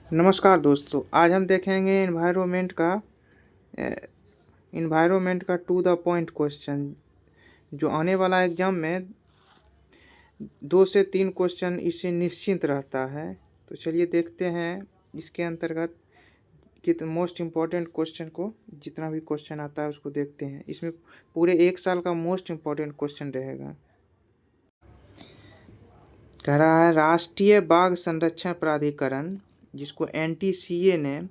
नमस्कार दोस्तों, आज हम देखेंगे इन्वायरमेंट का टू द पॉइंट क्वेश्चन जो आने वाला एग्जाम में 2 से 3 क्वेश्चन इससे निश्चिंत रहता है। तो चलिए देखते हैं इसके अंतर्गत कितने मोस्ट इम्पॉर्टेंट क्वेश्चन को, जितना भी क्वेश्चन आता है उसको देखते हैं। इसमें पूरे 1 साल का मोस्ट इम्पॉर्टेंट क्वेश्चन रहेगा। कह रहा है राष्ट्रीय बाघ संरक्षण प्राधिकरण, जिसको NTCA ने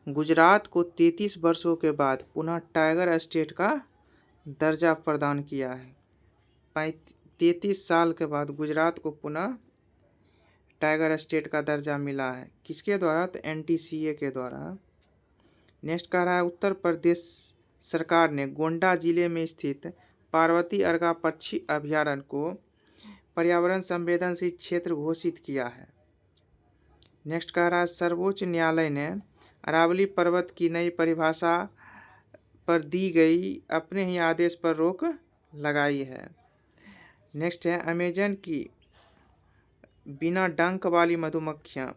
गुजरात को 33 वर्षों के बाद पुनः टाइगर स्टेट का दर्जा प्रदान किया है। 33 साल के बाद गुजरात को पुनः टाइगर स्टेट का दर्जा मिला है। किसके द्वारा? तो NTCA के द्वारा। नेक्स्ट कह रहा है उत्तर प्रदेश सरकार ने गोंडा जिले में स्थित पार्वती अर्गा पक्षी अभयारण्य को पर्यावरण संवेदनशील क्षेत्र घोषित किया है। नेक्स्ट कह रहा है सर्वोच्च न्यायालय ने अरावली पर्वत की नई परिभाषा पर दी गई अपने ही आदेश पर रोक लगाई है। नेक्स्ट है अमेजन की बिना डंक वाली मधुमक्खियां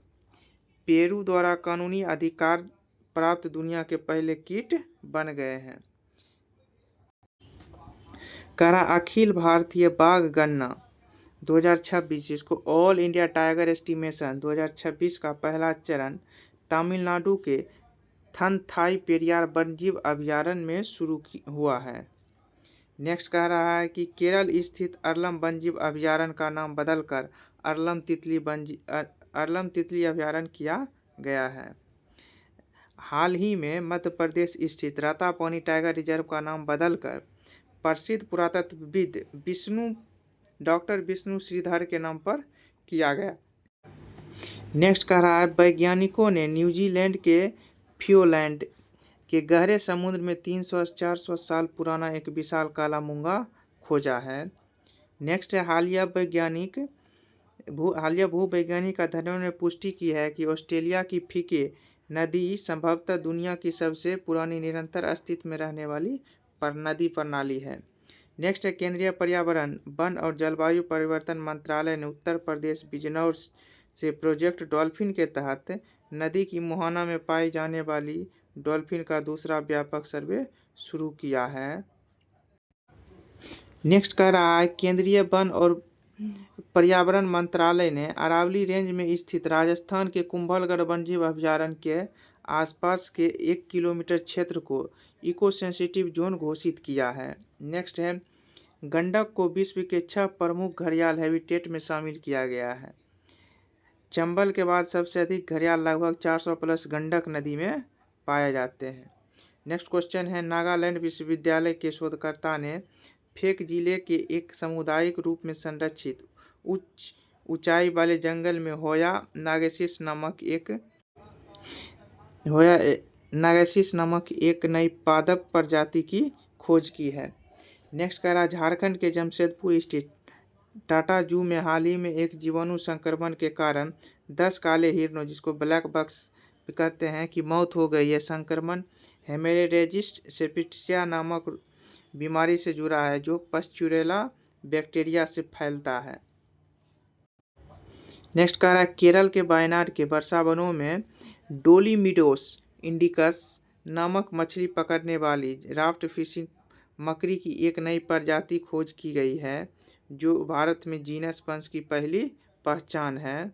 पेरू द्वारा कानूनी अधिकार प्राप्त दुनिया के पहले कीट बन गए हैं। कह रहा अखिल भारतीय बाघ गणना 2026, जिसको ऑल इंडिया टाइगर एस्टिमेशन 2026 का पहला चरण तमिलनाडु के थनथाई पेरियार वन्यजीव अभयारण्य में शुरू हुआ है। नेक्स्ट कह रहा है कि केरल स्थित अरलम वन्यजीव अभयारण्य का नाम बदलकर अरलम तितली अभयारण्य किया गया है। हाल ही में मध्य प्रदेश स्थित रातापानी टाइगर रिजर्व का नाम बदलकर प्रसिद्ध पुरातत्वविद डॉक्टर विष्णु श्रीधर के नाम पर किया गया। नेक्स्ट कह रहा है वैज्ञानिकों ने न्यूजीलैंड के फ्योलैंड के गहरे समुद्र में 300-400 साल पुराना एक विशाल काला मूंगा खोजा है। नेक्स्ट है हालिया भूवैज्ञानिक अध्ययनों ने पुष्टि की है कि ऑस्ट्रेलिया की फीके नदी संभवतः दुनिया की सबसे पुरानी निरंतर अस्तित्व में रहने वाली नदी प्रणाली है। नेक्स्ट है केंद्रीय पर्यावरण, वन और जलवायु परिवर्तन मंत्रालय ने उत्तर प्रदेश बिजनौर से प्रोजेक्ट डॉल्फिन के तहत नदी की मुहाना में पाई जाने वाली डॉल्फिन का दूसरा व्यापक सर्वे शुरू किया है। नेक्स्ट कह रहा है केंद्रीय वन और पर्यावरण मंत्रालय ने अरावली रेंज में स्थित राजस्थान के कुंभलगढ़ वन्यजीव अभयारण्य के आसपास के 1 किलोमीटर क्षेत्र को इको सेंसिटिव जोन घोषित किया है। नेक्स्ट है गंडक को विश्व के 6 प्रमुख घड़ियाल हैबिटेट में शामिल किया गया है। चंबल के बाद सबसे अधिक घड़ियाल लगभग 400 प्लस गंडक नदी में पाए जाते हैं। नेक्स्ट क्वेश्चन है नागालैंड विश्वविद्यालय के शोधकर्ता ने फेक जिले के एक सामुदायिक रूप में संरक्षित उच्च ऊंचाई वाले जंगल में होया नागेसिस नामक एक नई पादप प्रजाति की खोज की है। नेक्स्ट कह रहा झारखंड के जमशेदपुर स्थित टाटा जू में हाल ही में एक जीवाणु संक्रमण के कारण 10 काले हिरणों, जिसको ब्लैक बक्स कहते हैं, की मौत हो गई है। संक्रमण हेमरेजिक सेप्टिसिया नामक बीमारी से जुड़ा है जो पस्चुरेला बैक्टीरिया से फैलता है। नेक्स्ट कह रहा है केरल के वायनाड के वर्षावनों में डोलीमिडोस इंडिकस नामक मछली पकड़ने वाली राफ्ट फिशिंग मकड़ी की एक नई प्रजाति खोज की गई है, जो भारत में जीनस वंश की पहली पहचान है।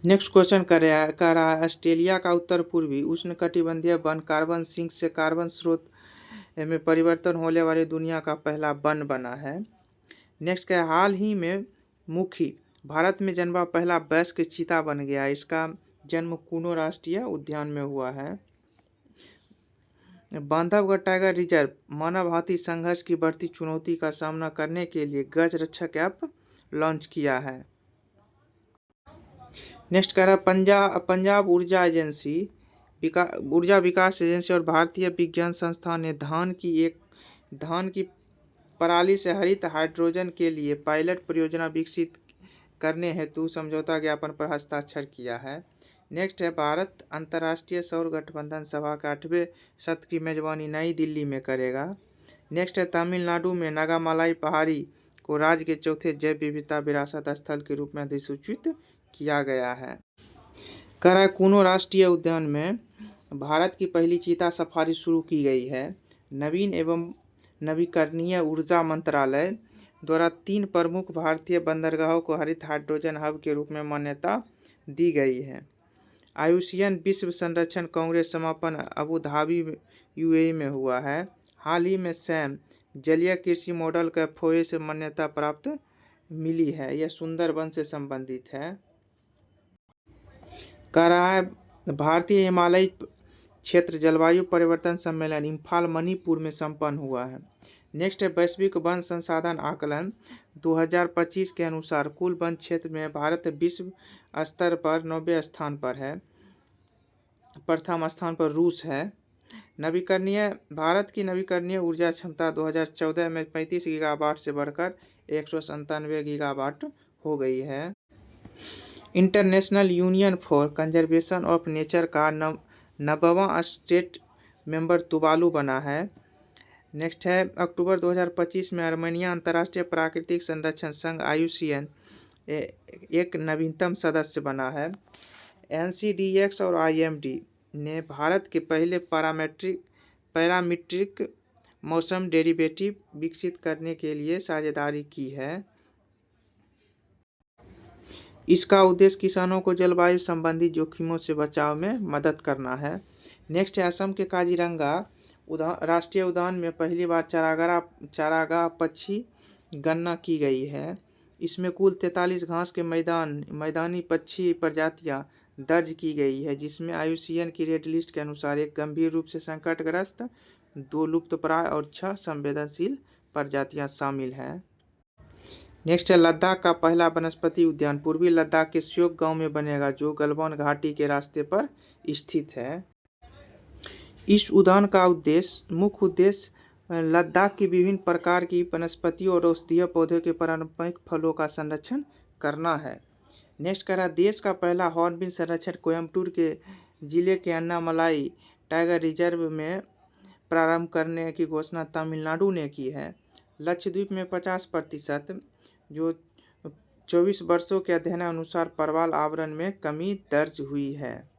नेक्स्ट क्वेश्चन कह रहा है ऑस्ट्रेलिया का उत्तर पूर्वी उष्णकटिबंधीय वन कार्बन सिंक से कार्बन स्रोत में परिवर्तन होने वाली दुनिया का पहला वन बना है। नेक्स्ट क्या हाल ही में मुखी भारत में जन्मा पहला वयस्क चीता बन गया। इसका जन्म कूनो राष्ट्रीय उद्यान में हुआ है। बांधवगढ़ टाइगर रिजर्व मानव हाथी संघर्ष की बढ़ती चुनौती का सामना करने के लिए गज रक्षक ऐप लॉन्च किया है। नेक्स्ट कह रहा है पंजाब ऊर्जा विकास एजेंसी और भारतीय विज्ञान संस्थान ने धान की पराली से हरित हाइड्रोजन के लिए पायलट परियोजना विकसित करने हेतु समझौता ज्ञापन पर हस्ताक्षर किया है। नेक्स्ट है भारत अंतर्राष्ट्रीय सौर गठबंधन सभा का 8वें सत्र की मेजबानी नई दिल्ली में करेगा। नेक्स्ट है तमिलनाडु में नागामालाई पहाड़ी को राज्य के चौथे जैव विविधता विरासत स्थल के रूप में अधिसूचित किया गया है। कराकुनो राष्ट्रीय उद्यान में भारत की पहली चीता सफारी शुरू की गई है। नवीन एवं नवीकरणीय ऊर्जा मंत्रालय द्वारा 3 प्रमुख भारतीय बंदरगाहों को हरित हाइड्रोजन हब के रूप में मान्यता दी गई है। आयुसियन विश्व संरक्षण कांग्रेस समापन अबू धाबी यूएई में हुआ है। हाल ही में सैम जलीय कृषि मॉडल का फोए से मान्यता प्राप्त मिली है। यह सुंदरबन से संबंधित है। कह रहा है भारतीय हिमालयी क्षेत्र जलवायु परिवर्तन सम्मेलन इम्फाल मणिपुर में संपन्न हुआ है। नेक्स्ट है वैश्विक वन संसाधन आकलन 2025 के अनुसार कुल वन क्षेत्र में भारत विश्व स्तर पर 90वें स्थान पर है। प्रथम स्थान पर रूस है। नवीकरणीय भारत की नवीकरणीय ऊर्जा क्षमता 2014 में 35 गीगावाट से बढ़कर 197 गीगावाट हो गई है। International union for conservation of nature का 9वां स्टेट मेंबर तुवालू बना है। नेक्स्ट है अक्टूबर 2025 में आर्मेनिया अंतर्राष्ट्रीय प्राकृतिक संरक्षण संघ आयुसियन एक नवीनतम सदस्य बना है। एनसीडीएक्स और आईएमडी ने भारत के पहले पैरामीट्रिक मौसम डेरिवेटिव विकसित करने के लिए साझेदारी की है। इसका उद्देश्य किसानों को जलवायु संबंधी जोखिमों से बचाव में मदद करना है। नेक्स्ट है असम के काजीरंगा राष्ट्रीय उद्यान में पहली बार चारागाह पक्षी गणना की गई है। इसमें कुल 43 घास के मैदानी पक्षी प्रजातियां दर्ज की गई है, जिसमें आयुसियन की रेड लिस्ट के अनुसार एक गंभीर रूप से संकटग्रस्त, 2 लुप्तप्राय और 6 संवेदनशील प्रजातियां शामिल हैं। नेक्स्ट है लद्दाख का पहला वनस्पति उद्यान पूर्वी लद्दाख के श्योक गांव में बनेगा, जो गलवान घाटी के रास्ते पर स्थित है। इस उद्यान का मुख्य उद्देश्य लद्दाख की विभिन्न प्रकार की वनस्पतियों और औषधीय पौधों के पारंपरिक फलों का संरक्षण करना है। नेक्स्ट कह रहा देश का पहला हॉर्नबिल संरक्षण कोयम्बटूर के जिले के अन्नामलाई टाइगर रिजर्व में प्रारंभ करने की घोषणा तमिलनाडु ने की है। लक्षद्वीप में 50% जो 24 वर्षों के अध्ययन अनुसार परवाल आवरण में कमी दर्ज हुई है।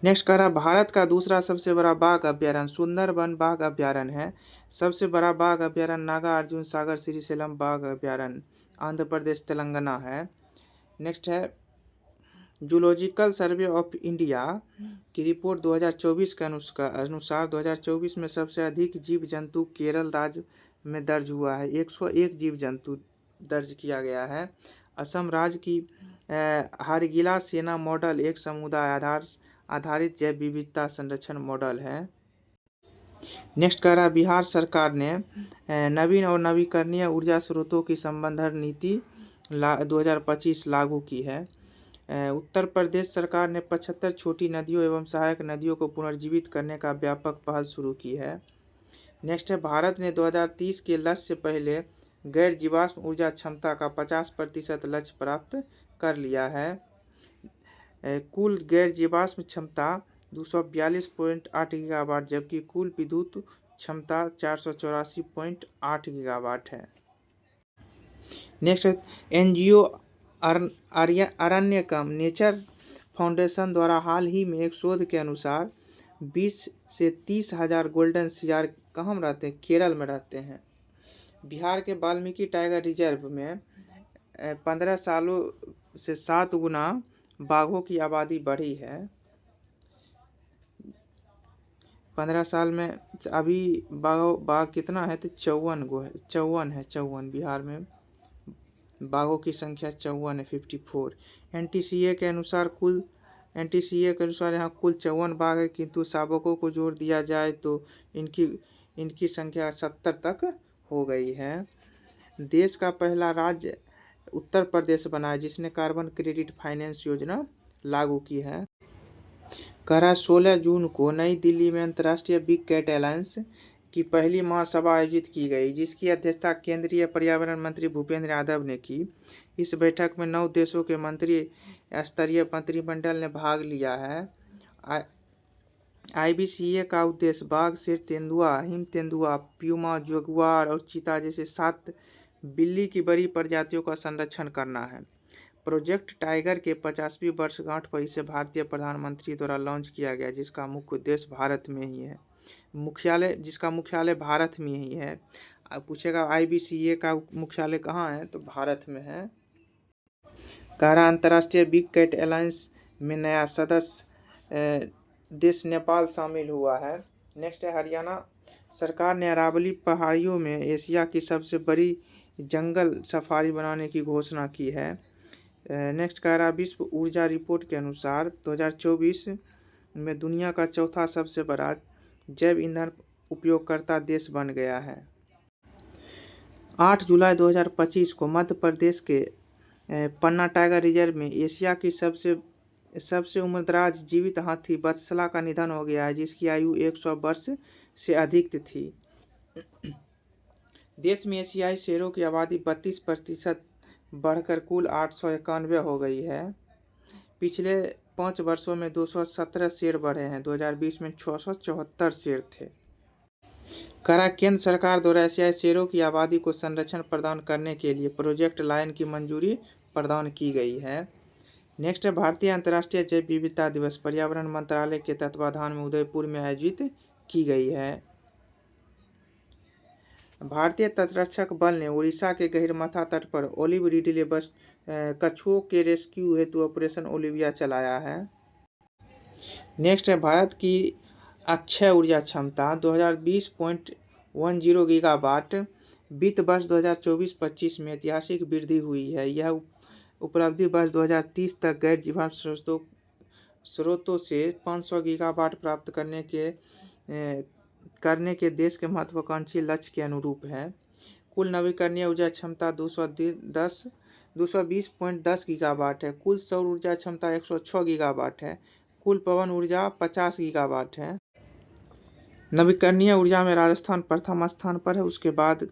नेक्स्ट कह रहा भारत का दूसरा सबसे बड़ा बाघ अभ्यारण्य सुंदरबन बाघ अभ्यारण्य है। सबसे बड़ा बाघ अभ्यारण्य नागार्जुन सागर श्रीशैलम बाघ अभ्यारण्य आंध्र प्रदेश तेलंगाना है। नेक्स्ट है जूलॉजिकल सर्वे ऑफ इंडिया की रिपोर्ट 2024 के अनुसार 2024 में सबसे अधिक जीव जंतु केरल राज्य में दर्ज हुआ है। 101 जीव जंतु दर्ज किया गया है। असम राज्य की हारगिला सेना मॉडल एक समुदाय आधारित जैव विविधता संरक्षण मॉडल है। नेक्स्ट कह रहा बिहार सरकार ने नवीन और नवीकरणीय ऊर्जा स्रोतों की संबंधन नीति 2025 लागू की है। उत्तर प्रदेश सरकार ने 75 छोटी नदियों एवं सहायक नदियों को पुनर्जीवित करने का व्यापक पहल शुरू की है। नेक्स्ट है भारत ने 2030 के लक्ष्य से पहले गैर जीवाश्म ऊर्जा क्षमता का 50% लक्ष्य प्राप्त कर लिया है। कुल गैर जीवाश्म क्षमता 242.8 गीगावाट जबकि कुल विद्युत क्षमता 484.8 गीगावाट है। नेक्स्ट एनजीओ अरण्यकम नेचर फाउंडेशन द्वारा हाल ही में एक शोध के अनुसार 20 से 30 हजार गोल्डन सियार कहाँ रहते हैं? केरल में रहते हैं। बिहार के वाल्मीकि टाइगर रिजर्व में 15 सालों से 7 गुना बाघों की आबादी बढ़ी है। 15 साल में अभी बाघ कितना है? तो 54 बिहार में बाघों की संख्या 54 है, 54। एनटीसीए के अनुसार यहाँ कुल 54 बाघ है, किंतु शावकों को जोड़ दिया जाए तो इनकी संख्या 70 तक हो गई है। देश का पहला राज्य उत्तर प्रदेश बना है जिसने कार्बन क्रेडिट फाइनेंस योजना लागू की है। कह रहा 16 जून को नई दिल्ली में अंतर्राष्ट्रीय बिग कैट अलायंस की पहली महासभा आयोजित की गई, जिसकी अध्यक्षता केंद्रीय पर्यावरण मंत्री भूपेंद्र यादव ने की। इस बैठक में 9 देशों के मंत्री स्तरीय मंत्रिमंडल ने भाग लिया है। आईबीसीए का उद्देश्य बाघ, शेर, तेंदुआ, हिम तेंदुआ, प्यूमा, जगुआर और चीता जैसे 7 बिल्ली की बड़ी प्रजातियों का संरक्षण करना है। प्रोजेक्ट टाइगर के 50वीं वर्षगांठ पर इसे भारतीय प्रधानमंत्री द्वारा लॉन्च किया गया, जिसका मुख्य उद्देश्य भारत में ही है, जिसका मुख्यालय भारत में ही है। अब पूछेगा IBCA का मुख्यालय कहाँ है, तो भारत में है। अंतर्राष्ट्रीय बिग कैट अलायंस में नया सदस्य देश नेपाल शामिल हुआ है। नेक्स्ट है हरियाणा सरकार ने अरावली पहाड़ियों में एशिया की सबसे बड़ी जंगल सफारी बनाने की घोषणा की है। नेक्स्ट कह रहा विश्व ऊर्जा रिपोर्ट के अनुसार 2024 में दुनिया का चौथा सबसे बड़ा जैव ईंधन उपयोगकर्ता देश बन गया है। 8 जुलाई 2025 को मध्य प्रदेश के पन्ना टाइगर रिजर्व में एशिया की सबसे उम्रदराज जीवित हाथी वत्सला का निधन हो गया है, जिसकी आयु 100 वर्ष से अधिक थी। देश में एशियाई शेरों की आबादी 32% बढ़कर कुल 891 हो गई है। पिछले 5 वर्षों में 217 शेर बढ़े हैं। 2020 में 674 शेर थे। केंद्र सरकार द्वारा एशियाई शेरों की आबादी को संरक्षण प्रदान करने के लिए प्रोजेक्ट लायन की मंजूरी प्रदान की गई है। नेक्स्ट है भारतीय अंतर्राष्ट्रीय जैव विविधता दिवस पर्यावरण मंत्रालय के तत्वाधान में उदयपुर में आयोजित की गई है। भारतीय तटरक्षक बल ने उड़ीसा के गहिरमथा तट पर ओलिव रिडले कछुओं के रेस्क्यू हेतु ऑपरेशन ओलिविया चलाया है। नेक्स्ट है भारत की अक्षय ऊर्जा क्षमता 2020.10 गीगावाट वित्त वर्ष 2024-25 में ऐतिहासिक वृद्धि हुई है। यह उपलब्धि वर्ष 2030 तक गैर जीवाश्म स्रोतों से 500 गीगावाट प्राप्त करने के देश के महत्वाकांक्षी लक्ष्य के अनुरूप है। कुल नवीकरणीय ऊर्जा क्षमता 220.10 गीगावाट है। कुल सौर ऊर्जा क्षमता 106 गीगावाट है। कुल पवन ऊर्जा 50 गीगावाट है। नवीकरणीय ऊर्जा में राजस्थान प्रथम स्थान पर है, उसके बाद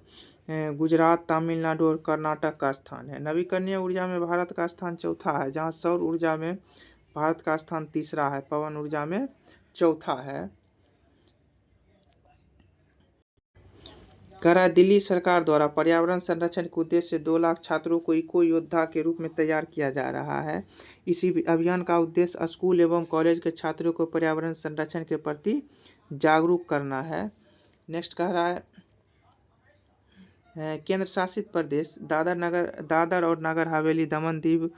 गुजरात, तमिलनाडु और कर्नाटक का स्थान है। नवीकरणीय ऊर्जा में भारत का स्थान चौथा है, जहां सौर ऊर्जा में भारत का स्थान तीसरा है, पवन ऊर्जा में चौथा है। दिल्ली सरकार द्वारा पर्यावरण संरक्षण के उद्देश्य से 2 लाख छात्रों को इको योद्धा के रूप में तैयार किया जा रहा है। इसी अभियान का उद्देश्य स्कूल एवं कॉलेज के छात्रों को पर्यावरण संरक्षण के प्रति जागरूक करना है। नेक्स्ट कह रहा है केंद्र शासित प्रदेश दादर और नगर हवेली दमन दीव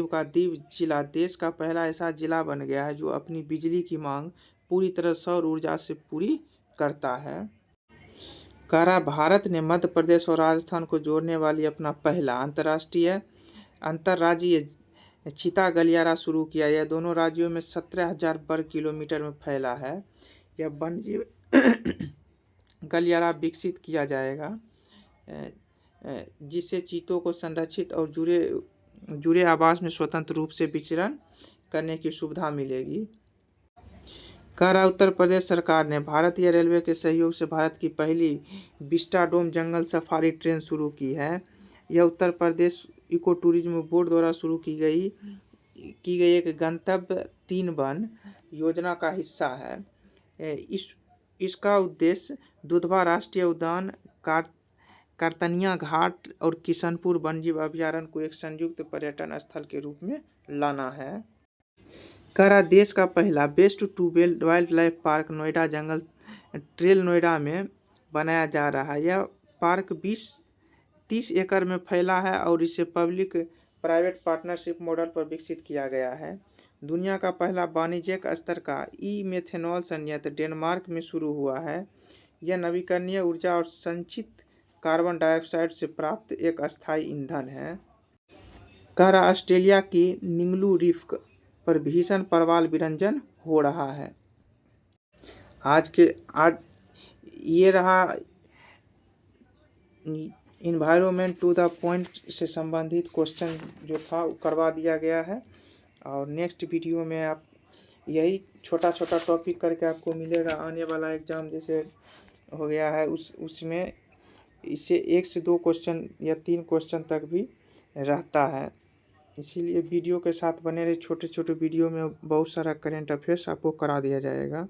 का दीव जिला देश का पहला ऐसा जिला बन गया है जो अपनी बिजली की मांग पूरी तरह सौर ऊर्जा से पूरी करता है। भारत ने मध्य प्रदेश और राजस्थान को जोड़ने वाली अपना पहला अंतर्राज्यीय चीता गलियारा शुरू किया। यह दोनों राज्यों में 17,000 वर्ग किलोमीटर में फैला है। यह वन्यजीव गलियारा विकसित किया जाएगा, जिससे चीतों को संरक्षित और जुड़े आवास में स्वतंत्र रूप से विचरण करने की सुविधा मिलेगी। उत्तर प्रदेश सरकार ने भारतीय रेलवे के सहयोग से भारत की पहली विस्टाडोम जंगल सफारी ट्रेन शुरू की है। यह Uttar Pradesh eco tourism board द्वारा शुरू की गई एक गंतव्य 3 वन योजना का हिस्सा है। इसका उद्देश्य दुधवा राष्ट्रीय उद्यान, कार्तनिया घाट और किशनपुर वन्यजीव अभयारण्य को एक संयुक्त पर्यटन स्थल के रूप में लाना है। देश का पहला waste to wildlife park Noida jungle trail Noida में बनाया जा रहा है। यह पार्क 30 एकड़ में फैला है और इसे पब्लिक प्राइवेट पार्टनरशिप मॉडल पर विकसित किया गया है। दुनिया का पहला वाणिज्यिक स्तर का ई-मेथेनॉल संयंत्र डेनमार्क में शुरू हुआ है। यह नवीकरणीय ऊर्जा और संचित कार्बन डाइऑक्साइड से प्राप्त एक अस्थायी ईंधन है। ऑस्ट्रेलिया की निंगलू रीफ पर भीषण प्रवाल विरंजन हो रहा है। आज ये रहा इन्वायरमेंट टू द पॉइंट से संबंधित क्वेश्चन जो था वो करवा दिया गया है। और नेक्स्ट वीडियो में आप यही छोटा छोटा टॉपिक करके आपको मिलेगा। आने वाला एग्ज़ाम जैसे हो गया है उसमें इससे 1 से 2 क्वेश्चन या 3 क्वेश्चन तक भी रहता है। इसीलिए वीडियो के साथ बने रहे। छोटे छोटे वीडियो में बहुत सारा करेंट अफेयर्स आपको करा दिया जाएगा।